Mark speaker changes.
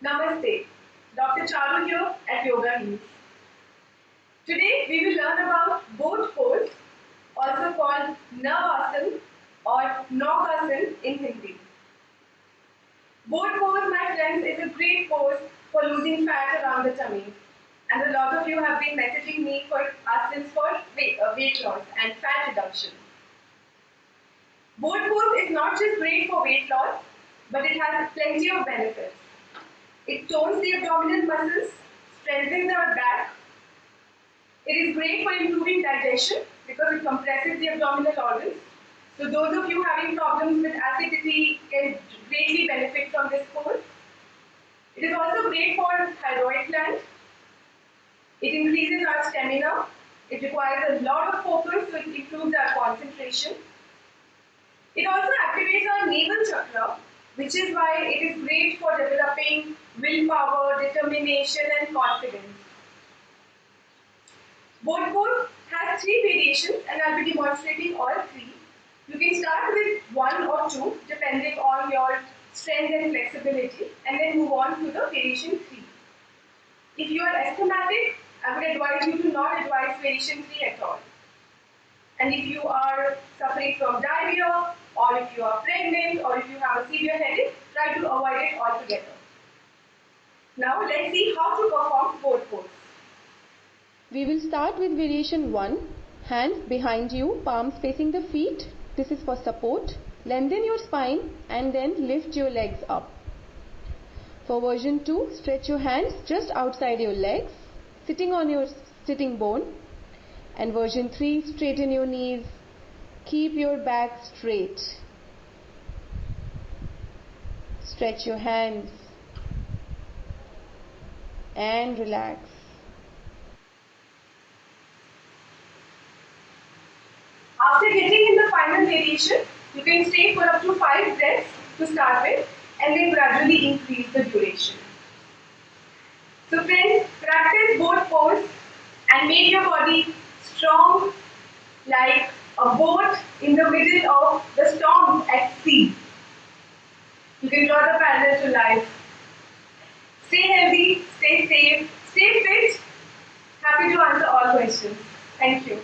Speaker 1: Namaste, Dr. Charu here at YogaHeals. Today we will learn about boat pose, also called Naukasana or Naukasana in Hindi. Boat pose, my friends, is a great pose for losing fat around the tummy. And a lot of you have been messaging me for asanas for weight loss and fat reduction. Boat pose is not just great for weight loss, but it has plenty of benefits. It tones the abdominal muscles, strengthens our back. It is great for improving digestion because it compresses the abdominal organs. So those of you having problems with acidity can greatly benefit from this pose. It is also great for thyroid gland. It increases our stamina. It requires a lot of focus, so it improves our concentration. It also activates our navel chakra, which is why it is great for developing willpower, determination, and confidence. Boat pose has 3 variations, and I'll be demonstrating all 3. You can start with 1 or 2, depending on your strength and flexibility, and then move on to the variation 3. If you are asthmatic, I would advise you to not advise variation 3 at all. And if you are suffering from diarrhea, or if you are pregnant, or if you have a severe headache, try to avoid it altogether. Now let's see how to perform boat pose.
Speaker 2: We will start with variation 1. Hands behind you, palms facing the feet. This is for support. Lengthen your spine and then lift your legs up. For version 2, stretch your hands just outside your legs, sitting on your sitting bone. And version 3, straighten your knees. Keep your back straight. Stretch your hands and relax.
Speaker 1: After getting in the final variation, you can stay for up to 5 breaths to start with and then gradually increase the duration. So friends, practice boat pose and make your body strong like a boat in the middle of the storm at sea. You can draw the parallel to life. Stay healthy, stay safe, stay fit. Happy to answer all questions. Thank you.